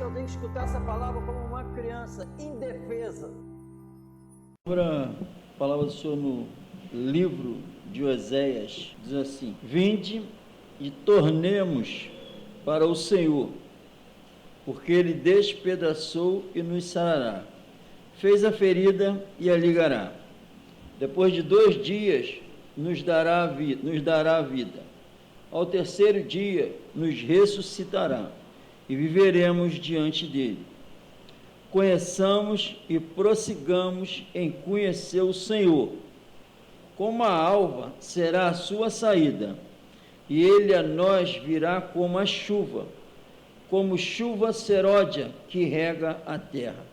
eu tenho que escutar essa palavra como uma criança indefesa. A palavra do Senhor no livro de Oséias diz assim: vinde e tornemos para o Senhor, porque Ele despedaçou e nos sarará, fez a ferida e a ligará. Depois de 2 dias nos dará a vida. Ao terceiro dia nos ressuscitará e viveremos diante dele. Conheçamos e prossigamos em conhecer o Senhor. Como a alva será a sua saída, e ele a nós virá como a chuva, como chuva seródia que rega a terra.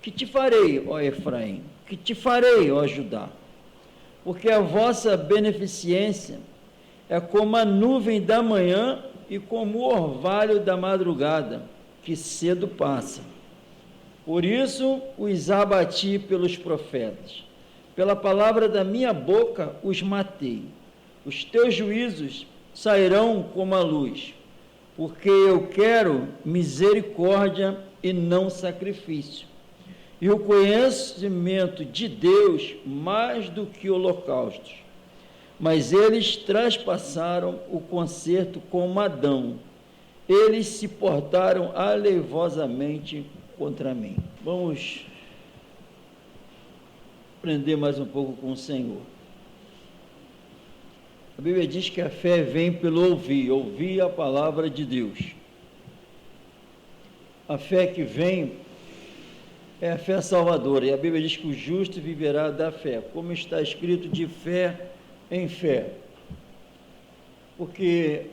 Que te farei, ó Efraim? Que te farei, ó Judá? Porque a vossa beneficência é como a nuvem da manhã e como o orvalho da madrugada, que cedo passa. Por isso os abati pelos profetas, pela palavra da minha boca os matei. Os teus juízos sairão como a luz, porque eu quero misericórdia e não sacrifício, e o conhecimento de Deus mais do que holocaustos. Mas eles traspassaram o concerto com Adão, eles se portaram aleivosamente contra mim. Vamos aprender mais um pouco com o Senhor. A Bíblia diz que a fé vem pelo ouvir a palavra de Deus. A fé que vem é a fé salvadora, e a Bíblia diz que o justo viverá da fé, como está escrito, de fé em fé. Porque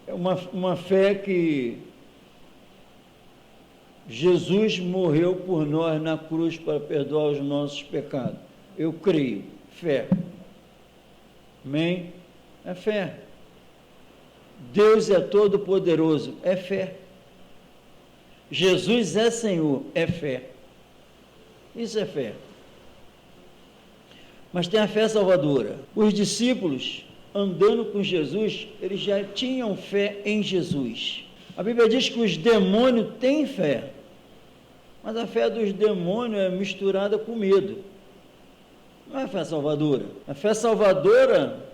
é uma fé que Jesus morreu por nós na cruz para perdoar os nossos pecados. Eu creio, fé. Amém? É fé. Deus é todo poderoso, é fé. Jesus é Senhor, é fé. Isso é fé. Mas tem a fé salvadora. Os discípulos, andando com Jesus, eles já tinham fé em Jesus. A Bíblia diz que os demônios têm fé, mas a fé dos demônios é misturada com medo. Não é fé salvadora. A fé salvadora,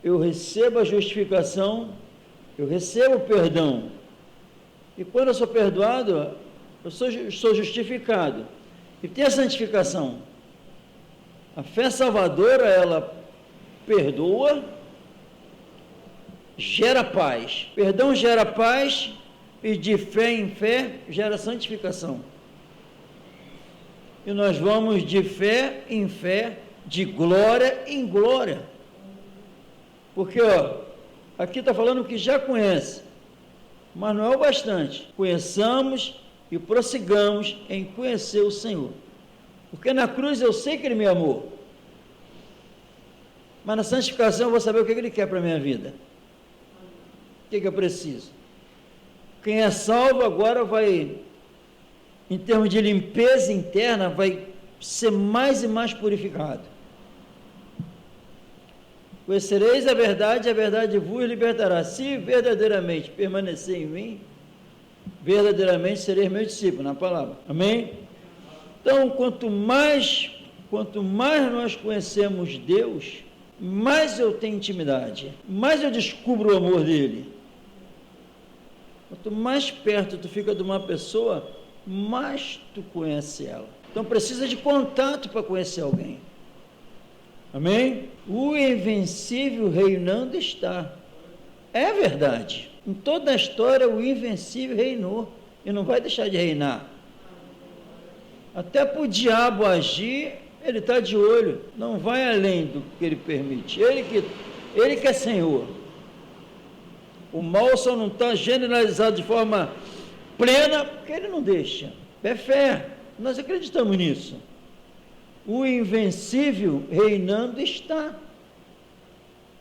eu recebo a justificação, eu recebo o perdão, e quando eu sou perdoado, eu sou justificado, e tem a santificação. A fé salvadora, ela perdoa, gera paz. Perdão gera paz, e de fé em fé gera santificação. E nós vamos de fé em fé, de glória em glória. Porque, aqui está falando que já conhece, mas não é o bastante. Conheçamos e prossigamos em conhecer o Senhor. Porque na cruz eu sei que Ele me amou, mas na santificação eu vou saber o que Ele quer para a minha vida. O que eu preciso? Quem é salvo agora vai, em termos de limpeza interna, vai ser mais e mais purificado. Conhecereis a verdade vos libertará. Se verdadeiramente permanecer em mim, verdadeiramente sereis meu discípulo, na palavra. Amém? Então, quanto mais nós conhecemos Deus, mais eu tenho intimidade, mais eu descubro o amor dele. Quanto mais perto tu fica de uma pessoa, mais tu conhece ela. Então precisa de contato para conhecer alguém. Amém? O invencível reinando está. É verdade. Em toda a história o invencível reinou e não vai deixar de reinar. Até para o diabo agir, ele está de olho, não vai além do que ele permite. Ele que é Senhor. O mal só não está generalizado de forma plena, porque ele não deixa. É fé, nós acreditamos nisso. O invencível reinando está.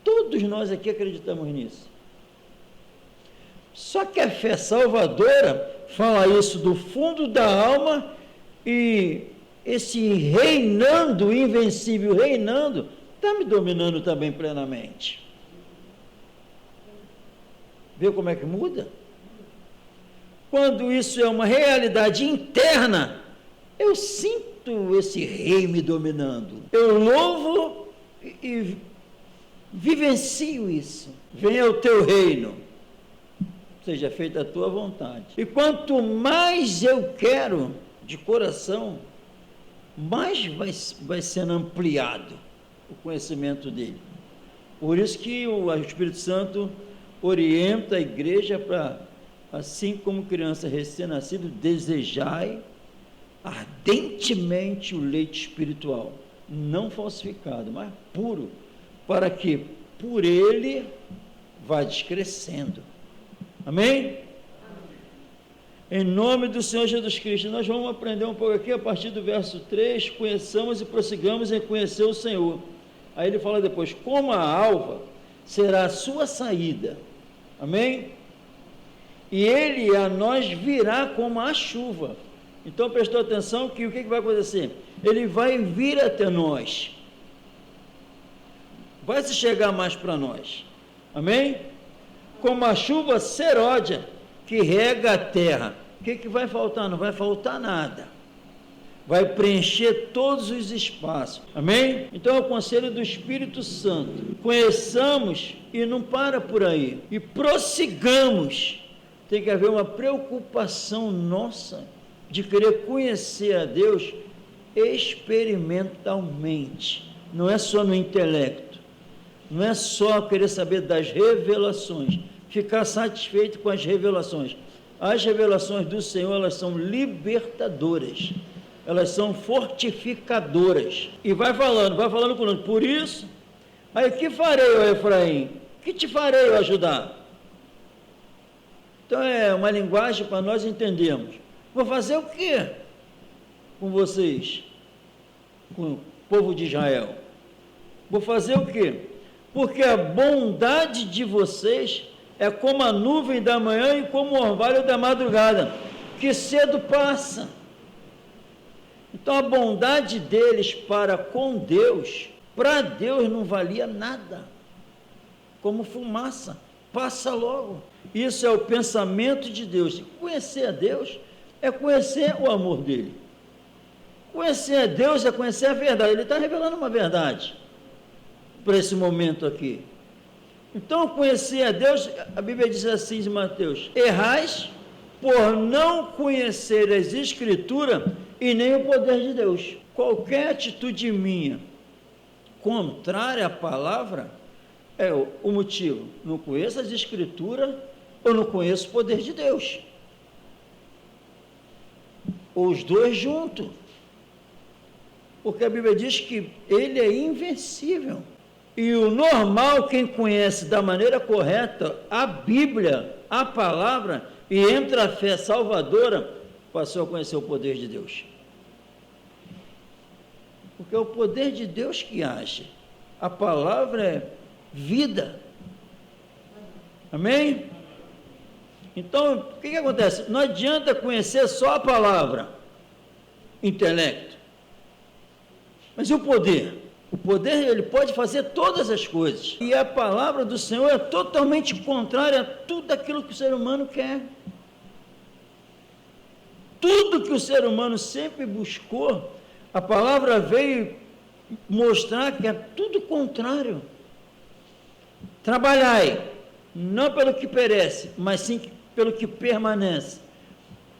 Todos nós aqui acreditamos nisso. Só que a fé salvadora fala isso do fundo da alma, e esse reinando, o invencível reinando, está me dominando também plenamente. Vê como é que muda? quando isso é uma realidade interna, eu sinto esse rei me dominando. Eu louvo e vivencio isso. Venha o teu reino, seja feita a tua vontade. E quanto mais eu quero de coração, mais vai sendo ampliado o conhecimento dele. Por isso que o Espírito Santo orienta a igreja para, assim como criança recém-nascida, desejai ardentemente o leite espiritual, não falsificado, mas puro, para que por ele vá descrescendo. Amém? Em nome do Senhor Jesus Cristo, nós vamos aprender um pouco aqui a partir do verso 3, conheçamos e prossigamos em conhecer o Senhor. Aí ele fala depois, como a alva será a sua saída, amém? E ele a nós virá como a chuva. Então prestou atenção que o que vai acontecer? Ele vai vir até nós, vai se chegar mais para nós, amém? Como a chuva seródia que rega a terra. O que vai faltar? Não vai faltar nada. Vai preencher todos os espaços. Amém? Então é o conselho do Espírito Santo. Conheçamos e não para por aí. E prossigamos. Tem que haver uma preocupação nossa de querer conhecer a Deus experimentalmente. Não é só no intelecto. Não é só querer saber das revelações. Ficar satisfeito com as revelações. As revelações do Senhor, elas são libertadoras, elas são fortificadoras. E vai falando conosco. Por isso, aí que farei, ó Efraim? Que te farei, ó Judá? Então é uma linguagem para nós entendermos. Vou fazer o quê com vocês? Com o povo de Israel? Vou fazer o quê? Porque a bondade de vocês é como a nuvem da manhã e como o orvalho da madrugada, que cedo passa. Então a bondade deles para com Deus, para Deus não valia nada, como fumaça, passa logo. Isso é o pensamento de Deus. Conhecer a Deus é conhecer o amor dele. Conhecer a Deus é conhecer a verdade. Ele está revelando uma verdade para esse momento aqui. Então, conhecer a Deus, a Bíblia diz assim em Mateus: errais por não conhecer as Escrituras e nem o poder de Deus. Qualquer atitude minha contrária à palavra é o motivo. Não conheço as Escrituras ou não conheço o poder de Deus. Ou os dois juntos. Porque a Bíblia diz que ele é invencível. E o normal, quem conhece da maneira correta a Bíblia, a palavra, e entra a fé salvadora, passou a conhecer o poder de Deus. Porque é o poder de Deus que age. A palavra é vida. Amém? Então, o que acontece? Não adianta conhecer só a palavra, intelecto. Mas e o poder? O poder, ele pode fazer todas as coisas. E a palavra do Senhor é totalmente contrária a tudo aquilo que o ser humano quer. Tudo que o ser humano sempre buscou, a palavra veio mostrar que é tudo contrário. Trabalhai, não pelo que perece, mas sim pelo que permanece.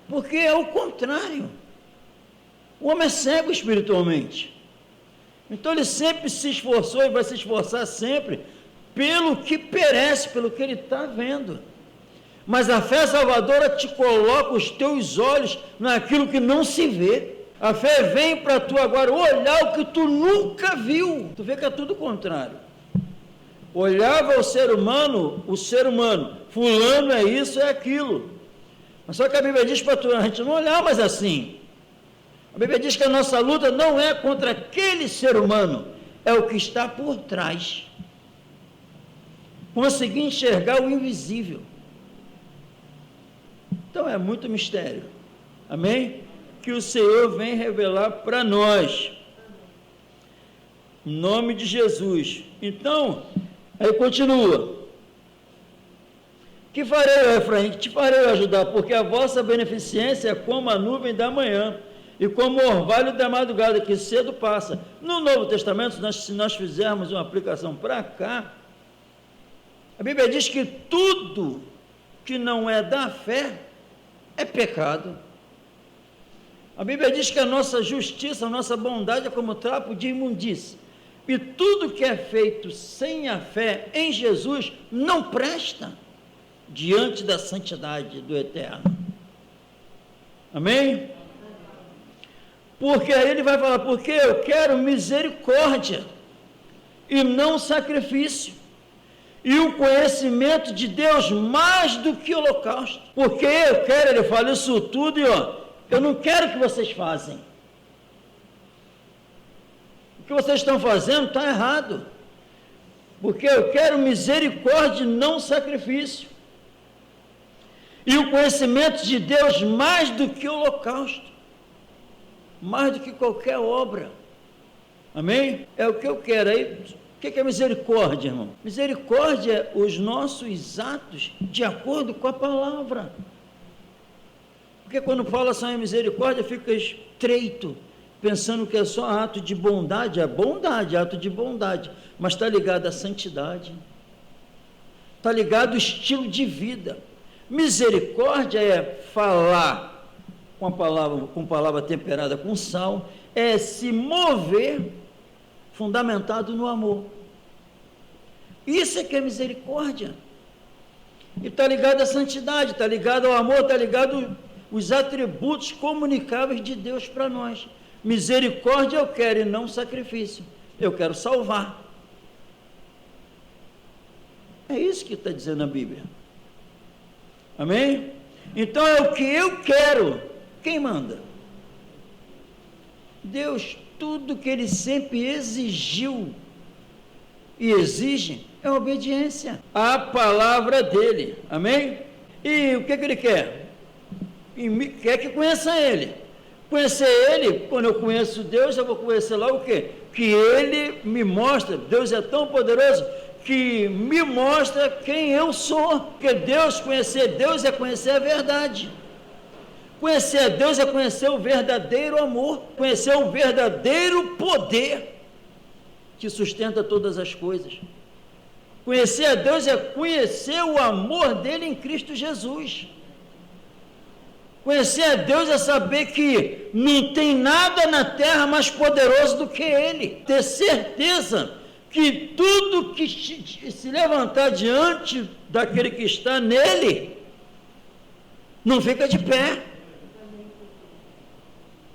Porque é o contrário. O homem é cego espiritualmente. Então ele sempre se esforçou e vai se esforçar sempre pelo que perece, pelo que ele está vendo. Mas a fé salvadora te coloca os teus olhos naquilo que não se vê. A fé vem para tu agora olhar o que tu nunca viu. Tu vê que é tudo contrário. Olhava o ser humano, fulano é isso, é aquilo. Mas só que a Bíblia diz para tu, a gente não olhar mais assim. A Bíblia diz que a nossa luta não é contra aquele ser humano, é o que está por trás. Conseguir enxergar o invisível. Então é muito mistério. Amém? Que o Senhor vem revelar para nós. Em nome de Jesus. Então, aí continua. Que farei, ó Efraim, que te farei ajudar, porque a vossa beneficência é como a nuvem da manhã, e como o orvalho da madrugada, que cedo passa. No Novo Testamento, se nós fizermos uma aplicação para cá, a Bíblia diz que tudo que não é da fé é pecado. A Bíblia diz que a nossa justiça, a nossa bondade é como trapo de imundície. E tudo que é feito sem a fé em Jesus não presta diante da santidade do Eterno. Amém? Porque aí ele vai falar, porque eu quero misericórdia e não sacrifício, e o conhecimento de Deus mais do que holocausto. Porque eu quero, ele fala isso tudo, e eu não quero que vocês façam. O que vocês estão fazendo está errado. Porque eu quero misericórdia e não sacrifício. E o conhecimento de Deus mais do que o holocausto, mais do que qualquer obra. Amém? É o que eu quero. Aí, o que é misericórdia, irmão? Misericórdia é os nossos atos de acordo com a palavra. Porque quando fala só em misericórdia, fica estreito, pensando que é só ato de bondade. É bondade, ato de bondade, mas está ligado à santidade, está ligado ao estilo de vida. Misericórdia é falar com palavra temperada com sal, é se mover fundamentado no amor. Isso é que é misericórdia. E está ligado à santidade, está ligado ao amor, está ligado aos atributos comunicáveis de Deus para nós. Misericórdia eu quero e não sacrifício. Eu quero salvar. É isso que está dizendo a Bíblia. Amém? Então é o que eu quero. Quem manda? Deus. Tudo que Ele sempre exigiu e exige é obediência à palavra dEle. Amém? E o que Ele quer? Quer que conheça Ele. Conhecer Ele, quando eu conheço Deus, eu vou conhecer lá o quê? Que Ele me mostra. Deus é tão poderoso que me mostra quem eu sou. Porque conhecer Deus é conhecer a verdade. Conhecer a Deus é conhecer o verdadeiro amor, conhecer o verdadeiro poder que sustenta todas as coisas. Conhecer a Deus é conhecer o amor dele em Cristo Jesus. Conhecer a Deus é saber que não tem nada na terra mais poderoso do que Ele. Ter certeza que tudo que se levantar diante daquele que está nele, não fica de pé.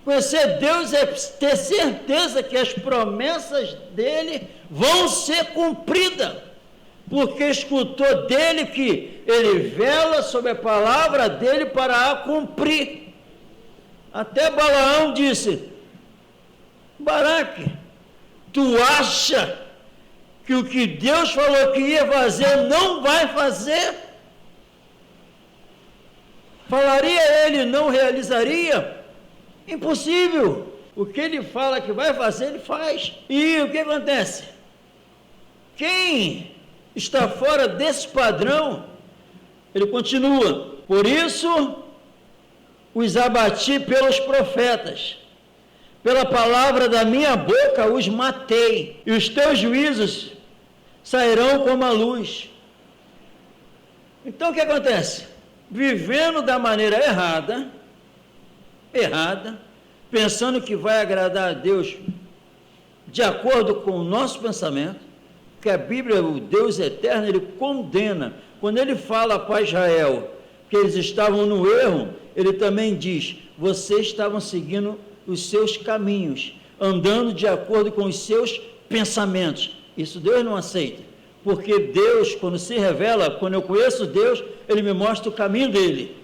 Conhecer Deus é ter certeza que as promessas dele vão ser cumpridas, porque escutou dele que ele vela sobre a palavra dele para a cumprir. Até Balaão disse: Baraque, tu acha que o que Deus falou que ia fazer não vai fazer? Falaria ele, não realizaria? Impossível. O que ele fala que vai fazer, ele faz. E o que acontece? Quem está fora desse padrão, ele continua: por isso os abati pelos profetas, pela palavra da minha boca os matei, e os teus juízos sairão como a luz. Então o que acontece? Vivendo da maneira errada, pensando que vai agradar a Deus de acordo com o nosso pensamento, que a Bíblia, o Deus eterno, ele condena. Quando ele fala para Israel que eles estavam no erro, ele também diz: vocês estavam seguindo os seus caminhos, andando de acordo com os seus pensamentos. Isso Deus não aceita, porque Deus, quando se revela, quando eu conheço Deus, ele me mostra o caminho dele.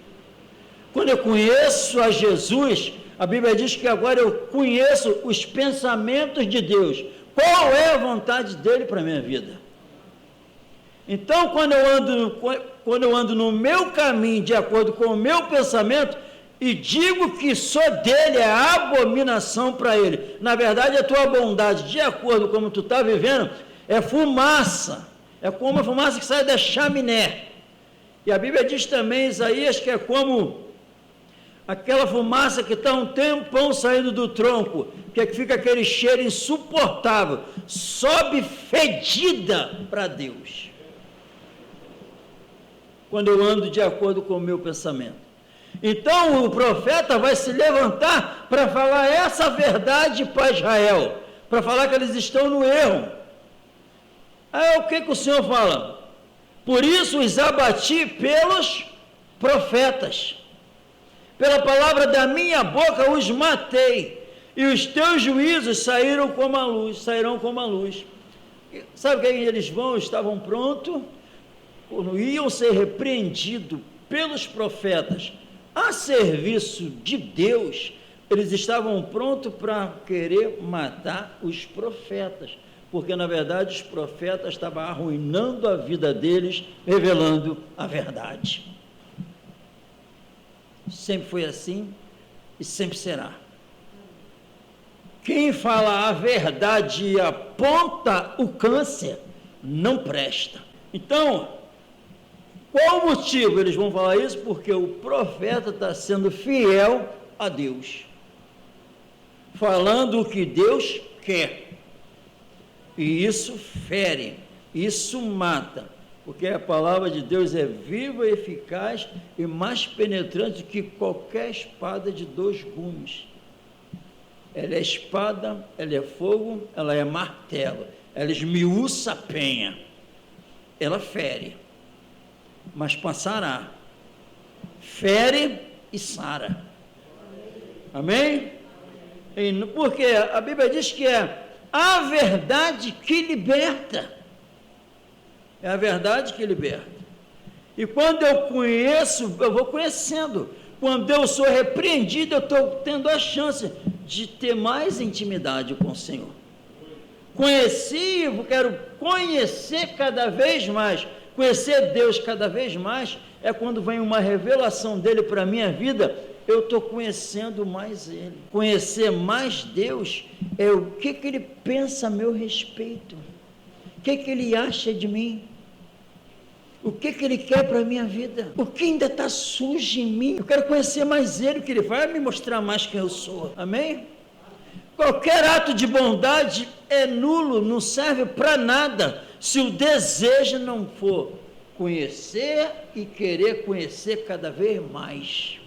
Quando eu conheço a Jesus, a Bíblia diz que agora eu conheço os pensamentos de Deus. Qual é a vontade dele para a minha vida? Então, quando eu ando no meu caminho, de acordo com o meu pensamento, e digo que só dele é abominação para ele, na verdade a tua bondade, de acordo com como tu está vivendo, é fumaça, é como a fumaça que sai da chaminé. E a Bíblia diz também, Isaías, que é como aquela fumaça que está um tempão saindo do tronco, que fica aquele cheiro insuportável, sobe fedida para Deus. Quando eu ando de acordo com o meu pensamento. Então o profeta vai se levantar para falar essa verdade para Israel, para falar que eles estão no erro. Aí o que o Senhor fala? Por isso os abati pelos profetas, pela palavra da minha boca os matei, e os teus juízos sairão como a luz. Sabe o que eles vão? Estavam prontos, quando iam ser repreendidos pelos profetas a serviço de Deus, eles estavam prontos para querer matar os profetas, porque na verdade os profetas estavam arruinando a vida deles, revelando a verdade. Sempre foi assim e sempre será. Quem fala a verdade e aponta o câncer, não presta. Então, qual o motivo eles vão falar isso? Porque o profeta está sendo fiel a Deus, falando o que Deus quer, e isso fere, isso mata, porque a palavra de Deus é viva, eficaz e mais penetrante que qualquer espada de 2 gumes. Ela é espada, ela é fogo, ela é martelo, ela esmiuça a penha, ela fere, mas passará, fere e sara. Amém? Porque a Bíblia diz que é a verdade que liberta. É a verdade que liberta. E quando eu conheço, eu vou conhecendo. Quando eu sou repreendido, eu estou tendo a chance de ter mais intimidade com o Senhor. Conheci, eu quero conhecer cada vez mais. Conhecer Deus cada vez mais é quando vem uma revelação dele para a minha vida, eu estou conhecendo mais ele. Conhecer mais Deus é o que ele pensa a meu respeito, o que ele acha de mim, o que ele quer para a minha vida, o que ainda está sujo em mim. Eu quero conhecer mais ele, o que ele vai me mostrar mais quem eu sou. Amém? Qualquer ato de bondade é nulo, não serve para nada, se o desejo não for conhecer e querer conhecer cada vez mais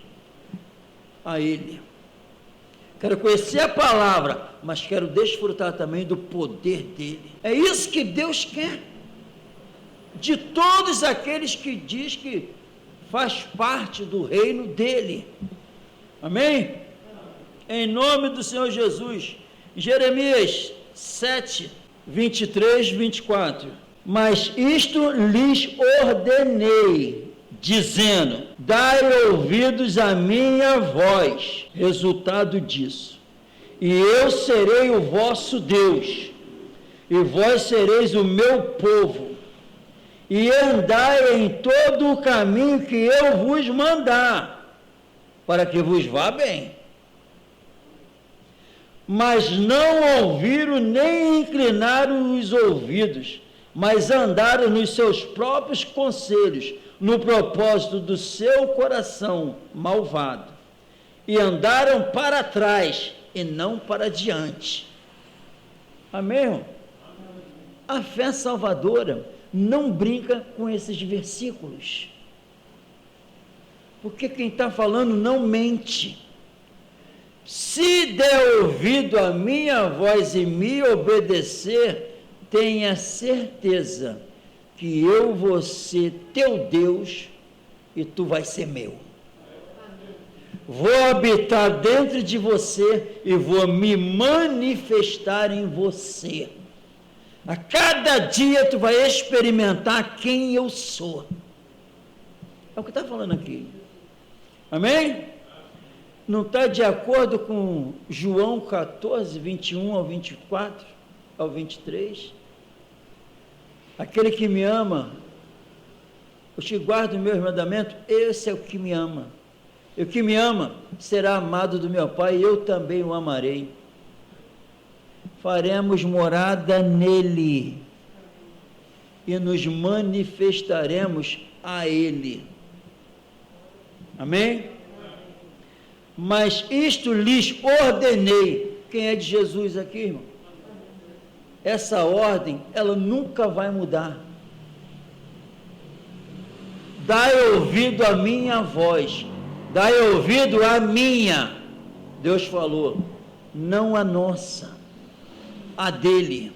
a Ele. Quero conhecer a palavra, mas quero desfrutar também do poder dEle. É isso que Deus quer de todos aqueles que diz que faz parte do reino dEle. Amém? Em nome do Senhor Jesus. Jeremias 7, 23, 24. Mas isto lhes ordenei, dizendo: dai ouvidos à minha voz. Resultado disso: e eu serei o vosso Deus, e vós sereis o meu povo, e andai em todo o caminho que eu vos mandar, para que vos vá bem. Mas não ouviram nem inclinaram os ouvidos, mas andaram nos seus próprios conselhos, no propósito do seu coração malvado, e andaram para trás e não para diante. Amém? A fé salvadora não brinca com esses versículos, porque quem está falando não mente. Se der ouvido à minha voz e me obedecer, tenha certeza que eu vou ser teu Deus e tu vai ser meu. Vou habitar dentro de você e vou me manifestar em você. A cada dia tu vai experimentar quem eu sou. É o que está falando aqui. Amém? Não está de acordo com João 14, 21 ao 24, ao 23? Aquele que me ama, os que guardam os meus mandamentos, esse é o que me ama. E o que me ama será amado do meu Pai, e eu também o amarei. Faremos morada nele, e nos manifestaremos a Ele. Amém? Mas isto lhes ordenei. Quem é de Jesus aqui, irmão? Essa ordem, ela nunca vai mudar. Dai ouvido à minha voz, dai ouvido à minha, Deus falou, não a nossa, a dele.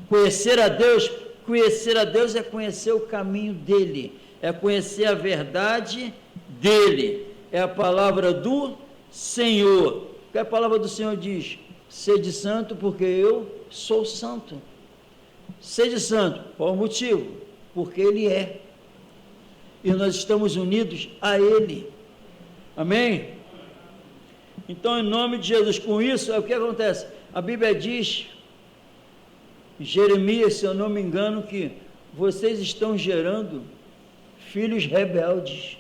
Conhecer a Deus é conhecer o caminho dele, é conhecer a verdade dele, é a palavra do Senhor. O que a palavra do Senhor diz? Sede santo porque eu sou santo. Sede santo, qual o motivo? Porque ele é. E nós estamos unidos a Ele. Amém? Então, em nome de Jesus, com isso, é o que acontece? A Bíblia diz, em Jeremias, se eu não me engano, que vocês estão gerando filhos rebeldes,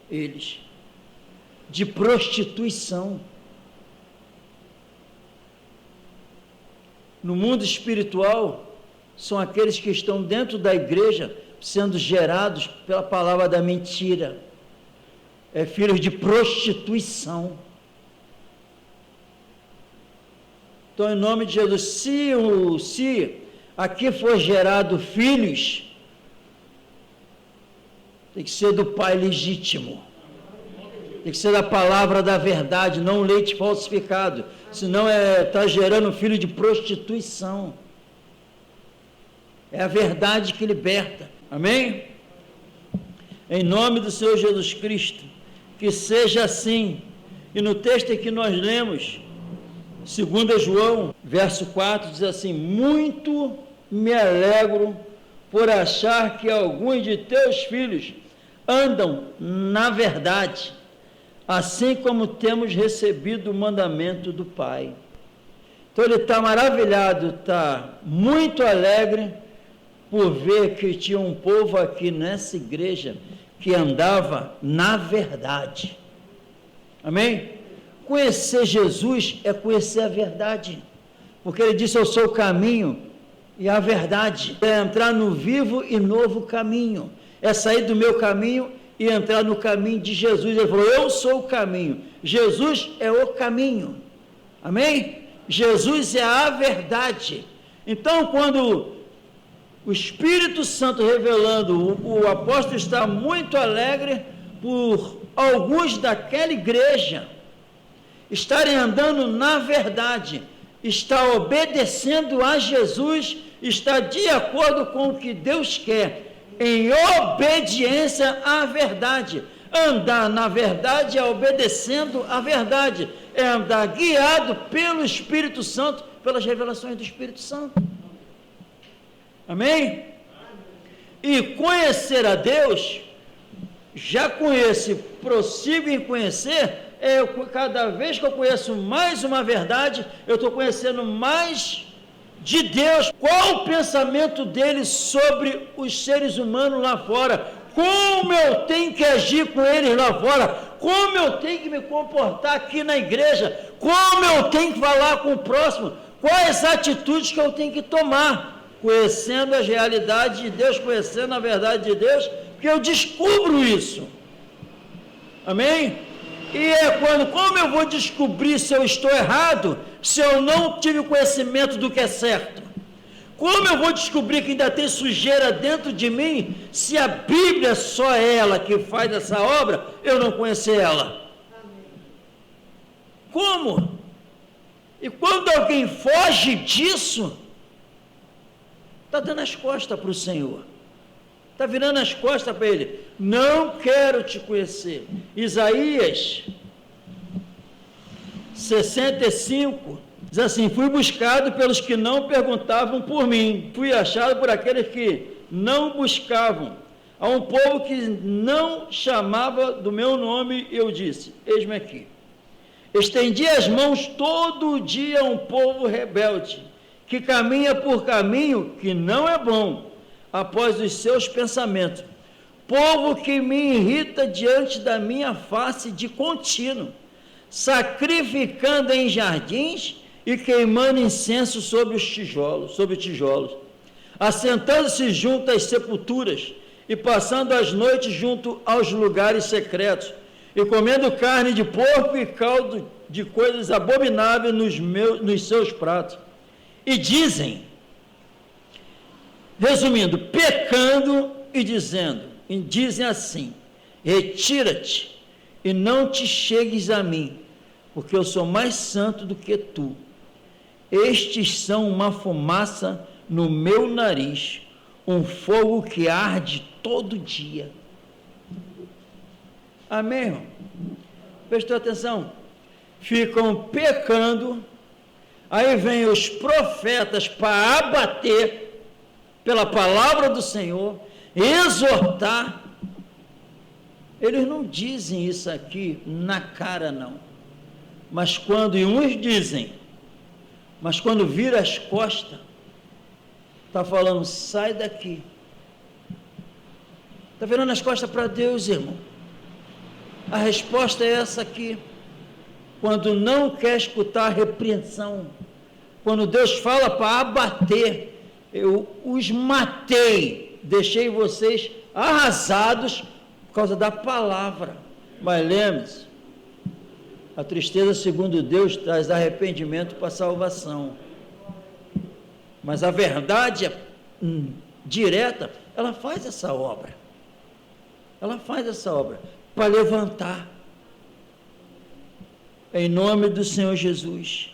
eles, de prostituição. No mundo espiritual, são aqueles que estão dentro da igreja, sendo gerados pela palavra da mentira, é filhos de prostituição. Então, em nome de Jesus, se aqui for gerado filhos, tem que ser do pai legítimo, tem que ser da palavra da verdade, não leite falsificado, senão está gerando filho de prostituição. É a verdade que liberta. Amém? Em nome do Senhor Jesus Cristo, que seja assim. E no texto que nós lemos, 2 João, verso 4, diz assim: muito me alegro por achar que alguns de teus filhos andam na verdade, assim como temos recebido o mandamento do Pai. Então ele está maravilhado, está muito alegre por ver que tinha um povo aqui nessa igreja que andava na verdade. Amém? Conhecer Jesus é conhecer a verdade, porque ele disse: eu sou o caminho e a verdade. É entrar no vivo e novo caminho, é sair do meu caminho e entrar no caminho de Jesus. Ele falou: eu sou o caminho, Jesus é o caminho. Amém? Jesus é a verdade. Então, quando o Espírito Santo revelando, o apóstolo está muito alegre por alguns daquela igreja estarem andando na verdade, está obedecendo a Jesus, está de acordo com o que Deus quer, em obediência à verdade. Andar na verdade é obedecendo à verdade, é andar guiado pelo Espírito Santo, pelas revelações do Espírito Santo. Amém? E conhecer a Deus, já conheço, prossigo em conhecer, cada vez que eu conheço mais uma verdade, eu estou conhecendo mais de Deus. Qual o pensamento dele sobre os seres humanos lá fora? Como eu tenho que agir com eles lá fora? Como eu tenho que me comportar aqui na igreja? Como eu tenho que falar com o próximo? Quais atitudes que eu tenho que tomar? Conhecendo as realidades de Deus, conhecendo a verdade de Deus, porque eu descubro isso. Amém? E é como eu vou descobrir se eu estou errado, se eu não tive conhecimento do que é certo? Como eu vou descobrir que ainda tem sujeira dentro de mim, se a Bíblia só é ela que faz essa obra, eu não conhecer ela? Como? E quando alguém foge disso, está dando as costas para o Senhor, está virando as costas para Ele. Não quero te conhecer. Isaías 65 diz assim: fui buscado pelos que não perguntavam por mim, fui achado por aqueles que não buscavam. A um povo que não chamava do meu nome, eu disse: eis-me aqui. Estendi as mãos todo dia a um povo rebelde, que caminha por caminho que não é bom, após os seus pensamentos. Povo que me irrita diante da minha face de contínuo, sacrificando em jardins e queimando incenso sobre tijolos, assentando-se junto às sepulturas, e passando as noites junto aos lugares secretos, e comendo carne de porco e caldo de coisas abomináveis nos seus pratos. E dizem, resumindo, pecando e dizem assim: retira-te e não te chegues a mim, porque eu sou mais santo do que tu. Estes são uma fumaça no meu nariz, um fogo que arde todo dia. Amém, irmão? Prestou atenção? Ficam pecando, aí vem os profetas para abater pela palavra do Senhor, exortar. Eles não dizem isso aqui na cara, não. Mas quando uns dizem, mas quando vira as costas, está falando, sai daqui. Está virando as costas para Deus, irmão. A resposta é essa aqui. Quando não quer escutar a repreensão, quando Deus fala para abater, eu os matei, deixei vocês arrasados por causa da palavra. Mas lembre-se, a tristeza, segundo Deus, traz arrependimento para a salvação. Mas a verdade direta, ela faz essa obra. Ela faz essa obra para levantar. Em nome do Senhor Jesus.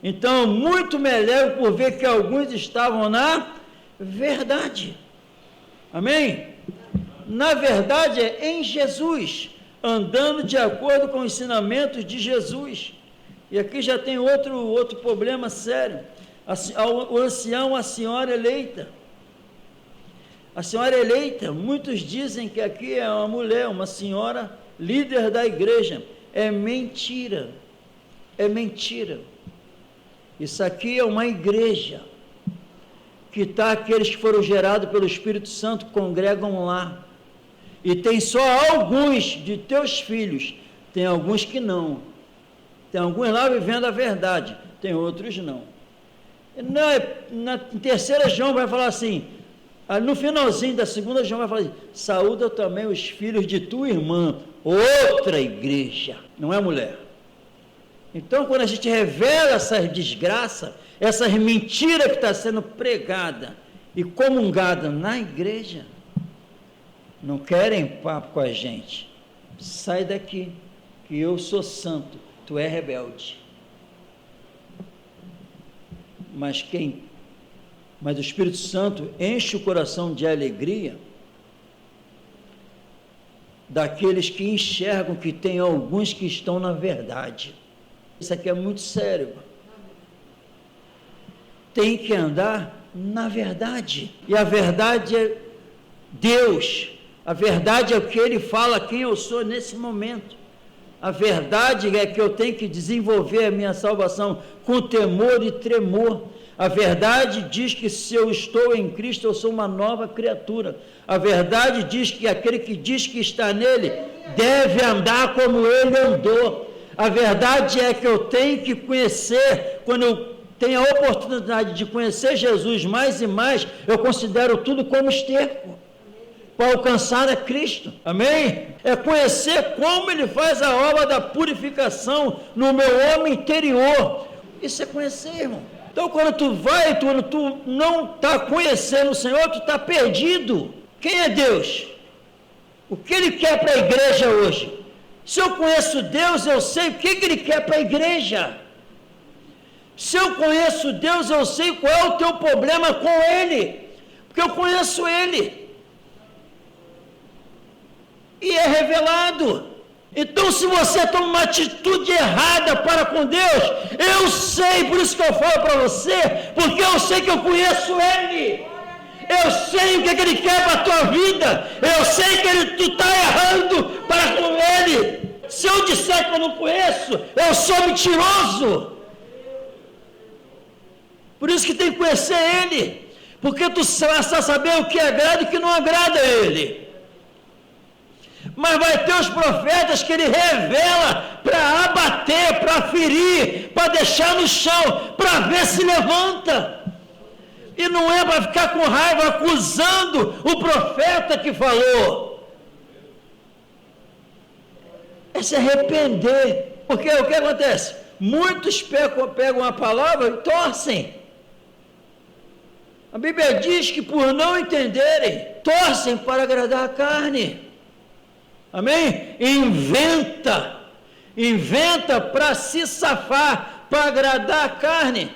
Então, muito me alegro por ver que alguns estavam na verdade. Amém? Na verdade, é em Jesus, andando de acordo com os ensinamentos de Jesus. E aqui já tem outro problema sério. O ancião, a senhora eleita. A senhora eleita, muitos dizem que aqui é uma mulher, uma senhora líder da igreja. É mentira. É mentira. Isso aqui é uma igreja que está, aqueles que foram gerados pelo Espírito Santo congregam lá. E tem só alguns de teus filhos. Tem alguns que não. Tem alguns lá vivendo a verdade. Tem outros não. Na terceira João vai falar assim, no finalzinho da segunda João vai falar assim, saúda também os filhos de tua irmã, outra igreja, não é mulher. Então, quando a gente revela essas desgraças, essas mentiras que está sendo pregada e comungada na igreja, não querem papo com a gente. Sai daqui, que eu sou santo, tu é rebelde. Mas o Espírito Santo enche o coração de alegria daqueles que enxergam que tem alguns que estão na verdade. Isso aqui é muito sério. Tem que andar na verdade. E a verdade é Deus. A verdade é o que Ele fala, quem eu sou nesse momento. A verdade é que eu tenho que desenvolver a minha salvação com temor e tremor. A verdade diz que se eu estou em Cristo, eu sou uma nova criatura. A verdade diz que aquele que diz que está nele, deve andar como ele andou. A verdade é que eu tenho que conhecer, quando eu tenho a oportunidade de conhecer Jesus mais e mais, eu considero tudo como esterco, para alcançar a Cristo. Amém? É conhecer como Ele faz a obra da purificação no meu homem interior. Isso é conhecer, irmão. Então, quando tu não está conhecendo o Senhor, tu está perdido. Quem é Deus? O que Ele quer para a igreja hoje? Se eu conheço Deus, eu sei o que Ele quer para a igreja. Se eu conheço Deus, eu sei qual é o teu problema com Ele, porque eu conheço Ele. E é revelado. Então, se você toma uma atitude errada para com Deus, eu sei, por isso que eu falo para você, porque eu sei que eu conheço Ele. Eu sei o que Ele quer para a tua vida. Eu sei que tu está errando para com Ele. Se eu disser que eu não conheço, eu sou mentiroso. Por isso que tem que conhecer Ele, porque tu vai saber o que agrada e o que não agrada a Ele. Mas vai ter os profetas que Ele revela para abater, para ferir, para deixar no chão, para ver se levanta. E não é para ficar com raiva acusando o profeta que falou. É se arrepender. Porque o que acontece? Muitos pegam a palavra e torcem. A Bíblia diz que por não entenderem, torcem para agradar a carne. Amém? Inventa para se safar, para agradar a carne.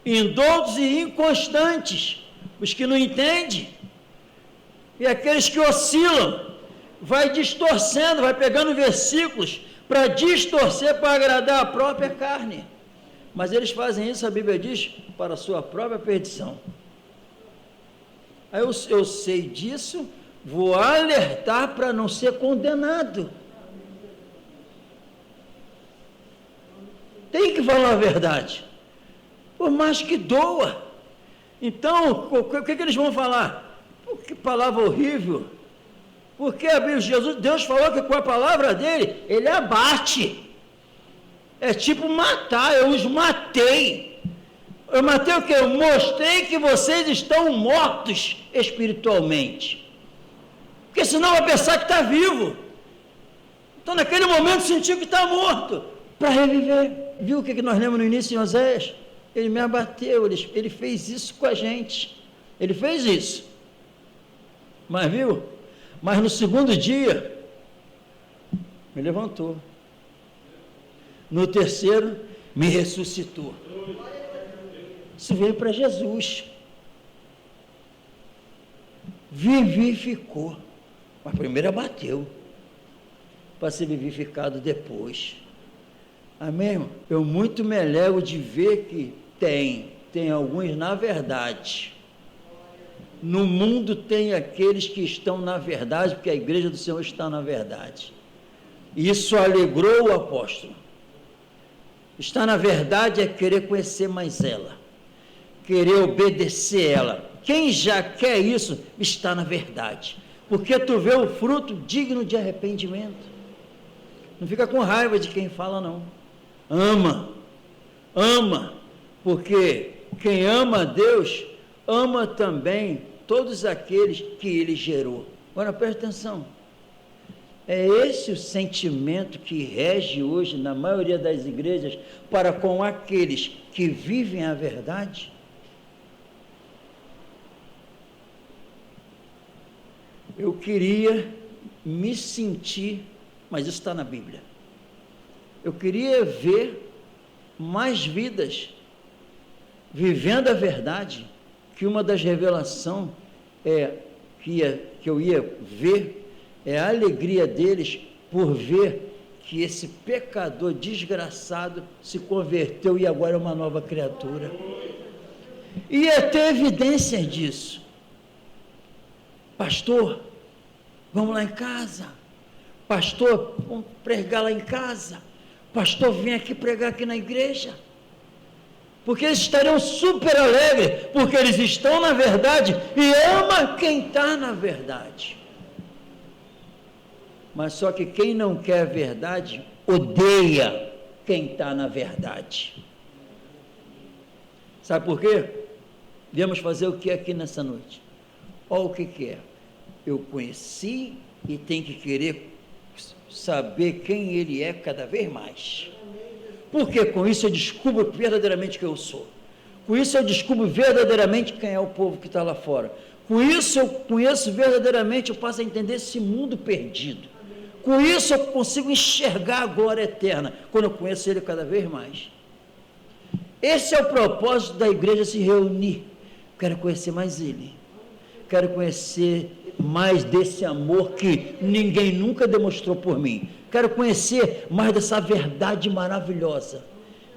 Indoutos e inconstantes, os que não entendem, e aqueles que oscilam, vai distorcendo, vai pegando versículos para distorcer, para agradar a própria carne. Mas eles fazem isso, a Bíblia diz, para a sua própria perdição. Aí eu sei disso, vou alertar para não ser condenado. Tem que falar a verdade, por mais que doa. Então, o que eles vão falar? Que palavra horrível! Porque a Bíblia, Deus falou que com a palavra dele, ele abate. É tipo matar, eu os matei. Eu matei o quê? Eu mostrei que vocês estão mortos espiritualmente. Porque senão vai pensar que está vivo. Então naquele momento sentiu que está morto, para reviver. Viu o que nós lemos no início de Oséias? Ele me abateu, ele fez isso com a gente. Ele fez isso. Mas viu? Mas no segundo dia, me levantou. No terceiro, me ressuscitou. Isso veio para Jesus. Vivificou. Mas primeiro abateu, para ser vivificado depois. Amém, irmão? Eu muito me alegro de ver que tem alguns na verdade. No mundo tem aqueles que estão na verdade, porque a igreja do Senhor está na verdade. Isso alegrou o apóstolo. Estar na verdade é querer conhecer mais ela, querer obedecer ela. Quem já quer isso, está na verdade, porque tu vê o fruto digno de arrependimento. Não fica com raiva de quem fala, não. Ama, porque quem ama a Deus, ama também todos aqueles que ele gerou. Agora preste atenção, é esse o sentimento que rege hoje na maioria das igrejas para com aqueles que vivem a verdade? Eu queria me sentir, mas isso está na Bíblia, eu queria ver mais vidas vivendo a verdade, que uma das revelações que eu ia ver é a alegria deles por ver que esse pecador desgraçado se converteu e agora é uma nova criatura. Ia ter evidências disso. Pastor, vamos lá em casa. Pastor, vamos pregar lá em casa. Pastor, vem aqui pregar aqui na igreja. Porque eles estariam super alegres, porque eles estão na verdade e ama quem está na verdade. Mas só que quem não quer a verdade, odeia quem está na verdade. Sabe por quê? Viemos fazer o que aqui nessa noite? Olha o que é. Eu conheci e tenho que querer saber quem ele é cada vez mais. Porque com isso eu descubro verdadeiramente quem eu sou. Com isso eu descubro verdadeiramente quem é o povo que está lá fora. Com isso eu conheço verdadeiramente, eu passo a entender esse mundo perdido. Com isso eu consigo enxergar a glória eterna, quando eu conheço ele cada vez mais. Esse é o propósito da igreja se reunir. Quero conhecer mais ele. Quero conhecer mais desse amor que ninguém nunca demonstrou por mim. Quero conhecer mais dessa verdade maravilhosa.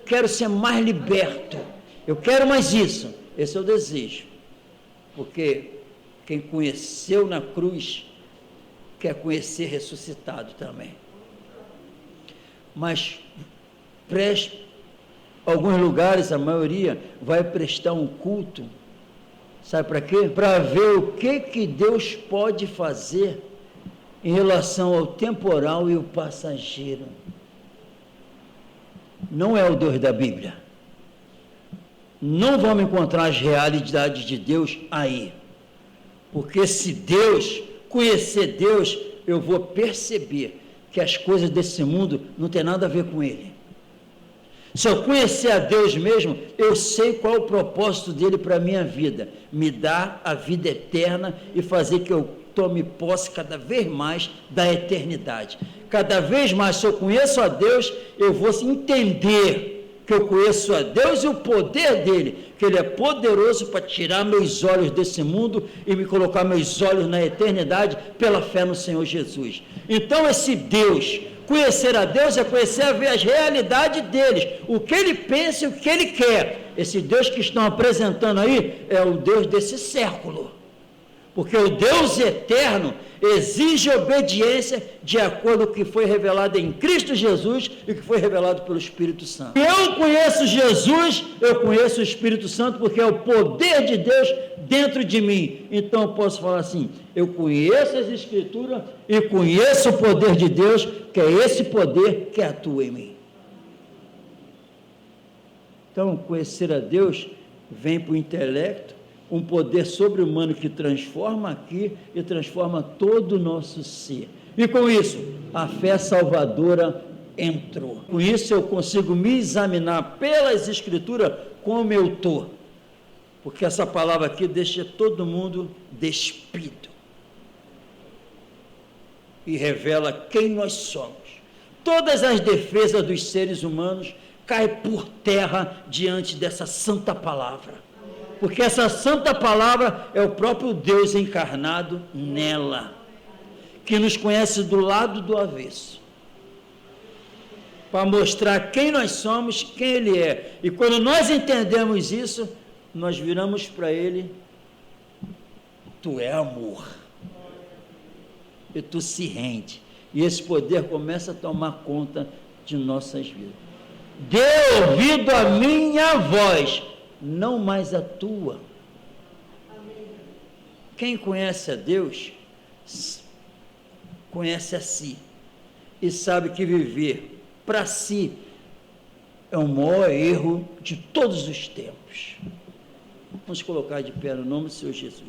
Quero ser mais liberto. Eu quero mais isso. Esse é o desejo. Porque quem conheceu na cruz quer conhecer ressuscitado também. Mas alguns lugares, a maioria, vai prestar um culto. Sabe para quê? Para ver o que Deus pode fazer em relação ao temporal e o passageiro. Não é o Deus da Bíblia. não vamos encontrar as realidades de Deus aí. Porque se Deus, conhecer Deus, eu vou perceber que as coisas desse mundo não tem nada a ver com Ele. Se eu conhecer a Deus mesmo, eu sei qual é o propósito dele para a minha vida. Me dar a vida eterna e fazer que eu tome posse cada vez mais da eternidade. Cada vez mais, se eu conheço a Deus, eu vou entender que eu conheço a Deus e o poder dele, que ele é poderoso para tirar meus olhos desse mundo e me colocar meus olhos na eternidade pela fé no Senhor Jesus. Então esse Deus, conhecer a Deus é conhecer a ver as realidades deles, o que ele pensa e o que ele quer. Esse Deus que estão apresentando aí é o Deus desse século. Porque o Deus eterno exige obediência de acordo com o que foi revelado em Cristo Jesus e que foi revelado pelo Espírito Santo. Eu conheço Jesus, eu conheço o Espírito Santo, porque é o poder de Deus dentro de mim. Então eu posso falar assim, eu conheço as Escrituras e conheço o poder de Deus, que é esse poder que atua em mim. Então, conhecer a Deus vem para o intelecto, um poder sobre-humano que transforma aqui e transforma todo o nosso ser. E com isso, a fé salvadora entrou. Com isso eu consigo me examinar pelas Escrituras como eu estou. Porque essa palavra aqui deixa todo mundo despido. E revela quem nós somos. Todas as defesas dos seres humanos caem por terra diante dessa santa palavra. Porque essa santa palavra é o próprio Deus encarnado nela, que nos conhece do lado do avesso, para mostrar quem nós somos, quem Ele é. E quando nós entendemos isso, nós viramos para Ele, Tu é amor, e Tu se rende, e esse poder começa a tomar conta de nossas vidas. Dê ouvido à minha voz, não mais a tua. Quem conhece a Deus, conhece a si, e sabe que viver para si é o maior erro de todos os tempos. Vamos colocar de pé no nome do Senhor Jesus.